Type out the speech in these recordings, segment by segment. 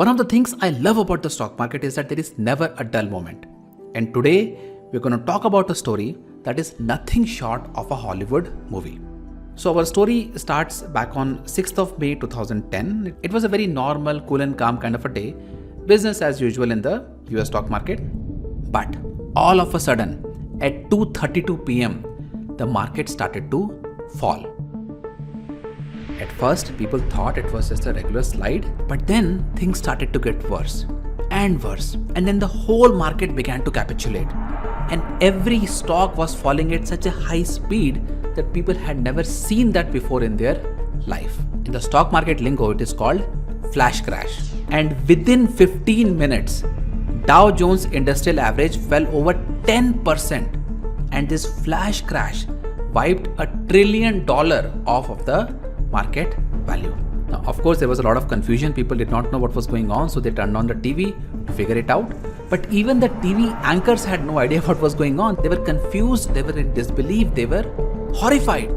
One of the things I love about the stock market is that there is never a dull moment. And today, we're going to talk about a story that is nothing short of a Hollywood movie. So our story starts back on 6th of May 2010. It was a very normal, cool and calm kind of a day. Business as usual in the US stock market. But all of a sudden, at 2:32 p.m., the market started to fall. At first, people thought it was just a regular slide, but then things started to get worse and worse. And then the whole market began to capitulate. And every stock was falling at such a high speed that people had never seen that before in their life. In the stock market lingo, it is called flash crash. And within 15 minutes, Dow Jones Industrial Average fell over 10%. And this flash crash wiped $1 trillion off of the market value. Now, of course, there was a lot of confusion. People did not know what was going on, so they turned on the TV to figure it out. But even the TV anchors had no idea what was going on. They were confused, they were in disbelief, they were horrified.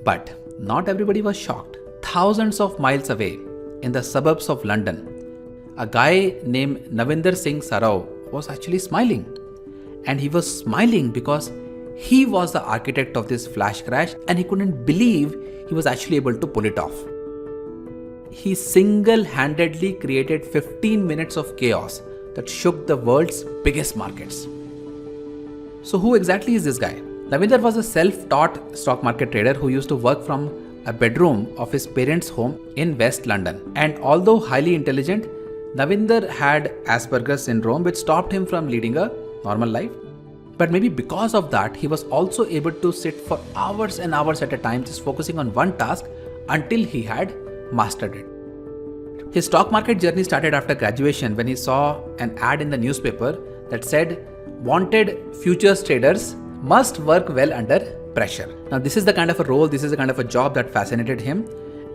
But not everybody was shocked. Thousands of miles away, in the suburbs of London, a guy named Navinder Sarao was actually smiling. And he was smiling because he was the architect of this flash crash and he couldn't believe he was actually able to pull it off. He single-handedly created 15 minutes of chaos that shook the world's biggest markets. So who exactly is this guy? Navinder was a self-taught stock market trader who used to work from a bedroom of his parents' home in West London. And although highly intelligent, Navinder had Asperger's syndrome, which stopped him from leading a normal life. But maybe because of that, he was also able to sit for hours and hours at a time just focusing on one task until he had mastered it. His stock market journey started after graduation when he saw an ad in the newspaper that said, "Wanted futures traders must work well under pressure." Now this is the kind of a role, this is the kind of a job that fascinated him.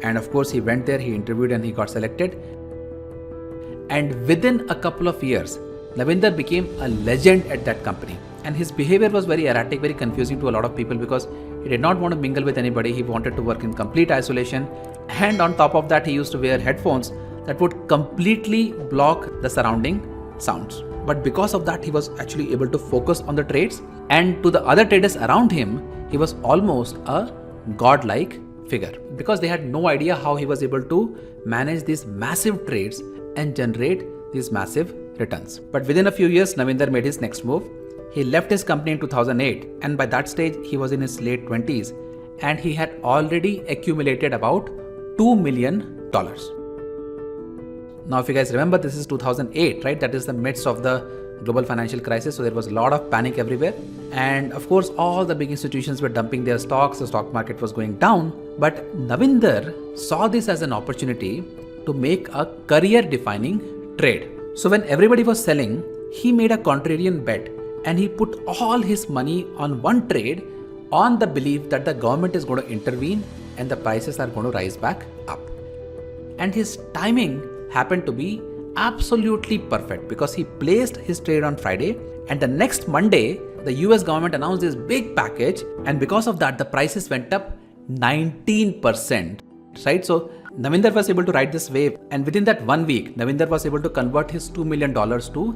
And of course he went there, he interviewed and he got selected. And within a couple of years, Navinder became a legend at that company. And his behavior was very erratic, very confusing to a lot of people because he did not want to mingle with anybody. He wanted to work in complete isolation. And on top of that, he used to wear headphones that would completely block the surrounding sounds. But because of that, he was actually able to focus on the trades. And to the other traders around him, he was almost a godlike figure because they had no idea how he was able to manage these massive trades and generate these massive returns. But within a few years, Navinder made his next move. He left his company in 2008, and by that stage, he was in his late 20s, and he had already accumulated about $2 million. Now, if you guys remember, this is 2008, right? That is the midst of the global financial crisis, so there was a lot of panic everywhere. And of course, all the big institutions were dumping their stocks, the stock market was going down. But Navinder saw this as an opportunity to make a career-defining trade. So when everybody was selling, he made a contrarian bet and he put all his money on one trade on the belief that the government is going to intervene and the prices are going to rise back up. And his timing happened to be absolutely perfect because he placed his trade on Friday and the next Monday, the US government announced this big package and because of that, the prices went up 19%, right? So Navinder was able to ride this wave and within that 1 week, Navinder was able to convert his $2 million to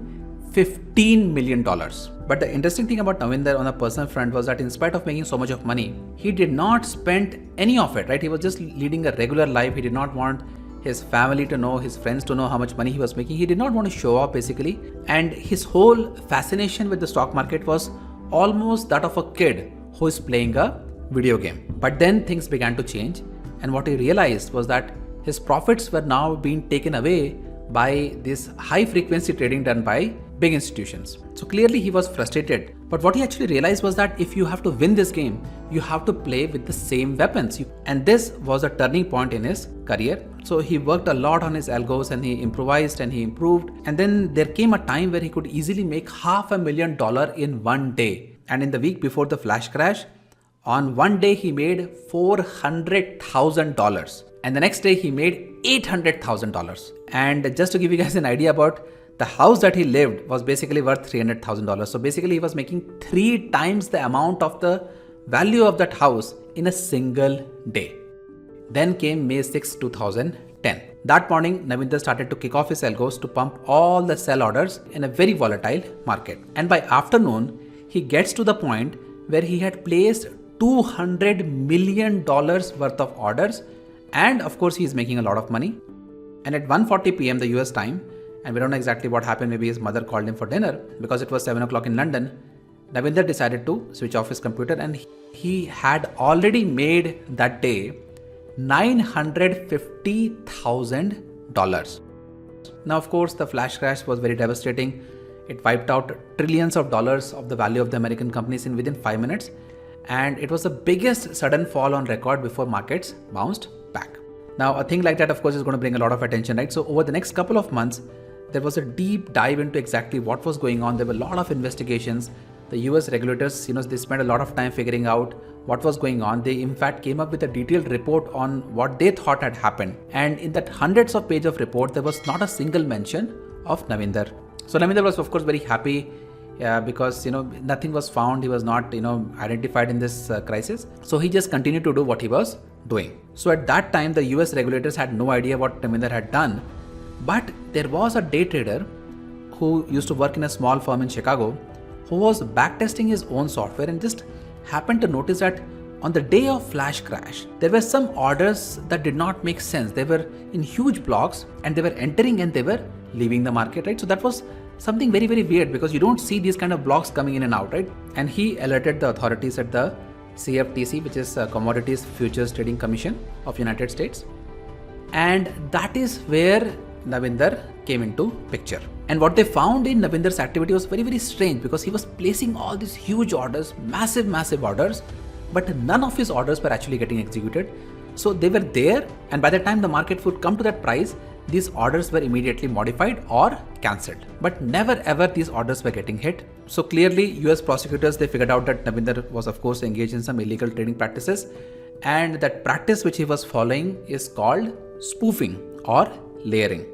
$15 million. But the interesting thing about Navinder on a personal front was that in spite of making so much of money, he did not spend any of it, right? He was just leading a regular life. He did not want his family to know, his friends to know how much money he was making. He did not want to show off basically. And his whole fascination with the stock market was almost that of a kid who is playing a video game. But then things began to change. And what he realized was that his profits were now being taken away by this high frequency trading done by big institutions. So clearly he was frustrated. But what he actually realized was that if you have to win this game, you have to play with the same weapons. And this was a turning point in his career. So he worked a lot on his algos and he improvised and he improved. And then there came a time where he could easily make $500,000 in one day. And in the week before the flash crash, on one day he made $400,000. And the next day he made $800,000. And just to give you guys an idea about the house that he lived was basically worth $300,000. So basically he was making 3 times the amount of the value of that house in a single day. Then came May 6, 2010. 10. That morning, Navinder started to kick off his algos to pump all the sell orders in a very volatile market. And by afternoon, he gets to the point where he had placed $200 million worth of orders, and of course he is making a lot of money. And at 1:40 p.m. the US time, and we don't know exactly what happened, maybe his mother called him for dinner because it was 7 o'clock in London, Navinder decided to switch off his computer, and he had already made that day $950,000. Now of course the flash crash was very devastating. It wiped out trillions of dollars of the value of the American companies within 5 minutes, and it was the biggest sudden fall on record before markets bounced back. Now a thing like that of course is going to bring a lot of attention, right? So over the next couple of months there was a deep dive into exactly what was going on. There were a lot of investigations. The US regulators, they spent a lot of time figuring out what was going on. They in fact came up with a detailed report on what they thought had happened. And in that hundreds of pages of report, there was not a single mention of Navinder. So Navinder was of course very happy because nothing was found. He was not identified in this crisis. So he just continued to do what he was doing. So at that time, the US regulators had no idea what Navinder had done. But there was a day trader who used to work in a small firm in Chicago who was backtesting his own software and just happened to notice that on the day of flash crash, there were some orders that did not make sense. They were in huge blocks and they were entering and they were leaving the market, right? So that was something very, very weird because you don't see these kind of blocks coming in and out, right? And he alerted the authorities at the CFTC, which is Commodities Futures Trading Commission of United States. And that is where Navinder came into picture. And what they found in Navinder's activity was very, very strange because he was placing all these huge orders, massive orders, but none of his orders were actually getting executed. So they were there, and by the time the market would come to that price, these orders were immediately modified or cancelled. But never ever these orders were getting hit. So clearly US prosecutors, they figured out that Navinder was of course engaged in some illegal trading practices, and that practice which he was following is called spoofing or layering.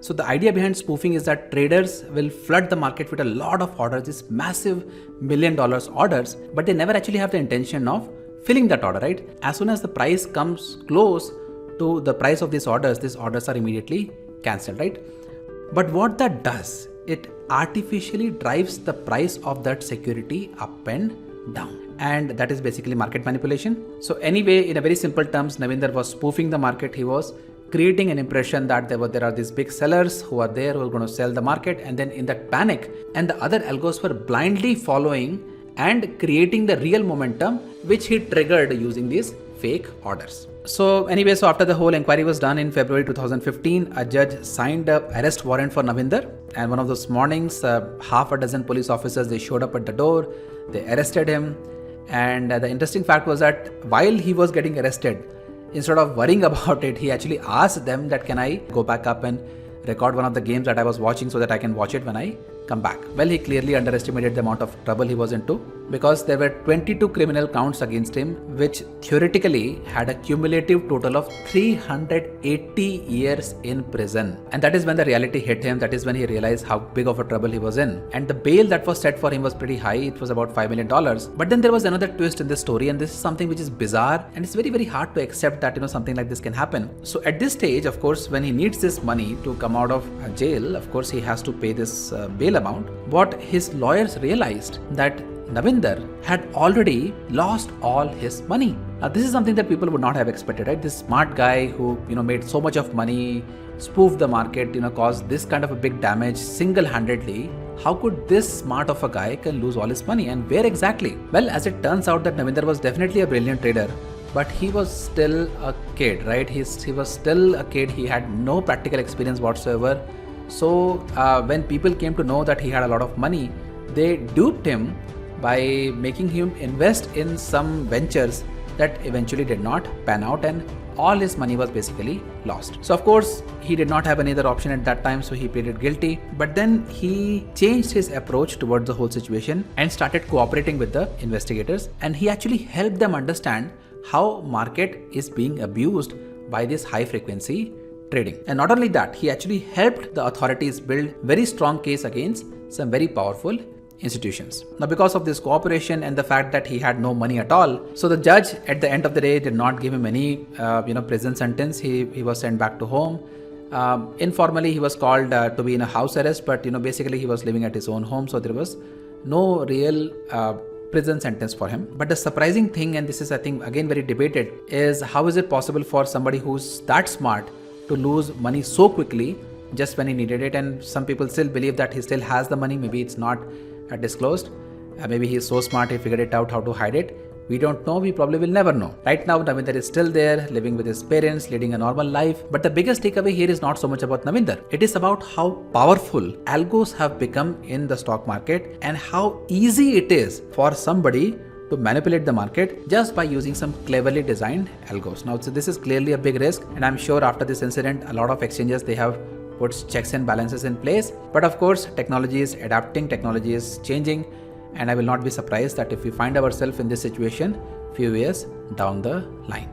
So the idea behind spoofing is that traders will flood the market with a lot of orders, these massive $1 million orders, but they never actually have the intention of filling that order, right? As soon as the price comes close to the price of these orders are immediately cancelled, right? But what that does, it artificially drives the price of that security up and down. And that is basically market manipulation. So anyway, in a very simple terms, Navinder was spoofing the market. He was creating an impression that there are these big sellers who are there who are going to sell the market, and then in that panic, and the other algos were blindly following and creating the real momentum which he triggered using these fake orders. So anyway, after the whole inquiry was done in February 2015, a judge signed an arrest warrant for Navinder, and one of those mornings, half a dozen police officers, they showed up at the door, they arrested him, and the interesting fact was that while he was getting arrested, instead of worrying about it, he actually asked them that can I go back up and record one of the games that I was watching so that I can watch it when I come back. Well, he clearly underestimated the amount of trouble he was into because there were 22 criminal counts against him, which theoretically had a cumulative total of 380 years in prison. And that is when the reality hit him. That is when he realized how big of a trouble he was in. And the bail that was set for him was pretty high. It was about $5 million. But then there was another twist in this story, and this is something which is bizarre, and it's very, very hard to accept that something like this can happen. So at this stage, of course, when he needs this money to come out of jail, of course he has to pay this bail amount. What his lawyers realized that Navinder had already lost all his money. Now this is something that people would not have expected, right? This smart guy who made so much of money, spoofed the market, caused this kind of a big damage single-handedly. How could this smart of a guy can lose all his money, and where exactly? Well, as it turns out that Navinder was definitely a brilliant trader, but he was still a kid, right? He was still a kid. He had no practical experience whatsoever. So when people came to know that he had a lot of money, they duped him by making him invest in some ventures that eventually did not pan out, and all his money was basically lost. So of course, he did not have any other option at that time, so he pleaded guilty. But then he changed his approach towards the whole situation and started cooperating with the investigators, and he actually helped them understand how market is being abused by this high frequency trading. And not only that, he actually helped the authorities build very strong case against some very powerful institutions. Now, because of this cooperation and the fact that he had no money at all, so the judge at the end of the day did not give him any prison sentence. He was sent back to home. Informally, he was called to be in a house arrest, but basically he was living at his own home, so there was no real prison sentence for him. But the surprising thing, and this is I think again very debated, is how is it possible for somebody who's that smart to lose money so quickly just when he needed it? And some people still believe that he still has the money. Maybe it's not disclosed. Maybe he's so smart he figured it out how to hide it. We don't know. We probably will never know. Right now, Navinder is still there, living with his parents, leading a normal life. But the biggest takeaway here is not so much about Navinder. It is about how powerful algos have become in the stock market and how easy it is for somebody to manipulate the market just by using some cleverly designed algos. Now, so this is clearly a big risk, and I'm sure after this incident, a lot of exchanges, they have put checks and balances in place. But of course, technology is adapting, technology is changing, and I will not be surprised that if we find ourselves in this situation few years down the line.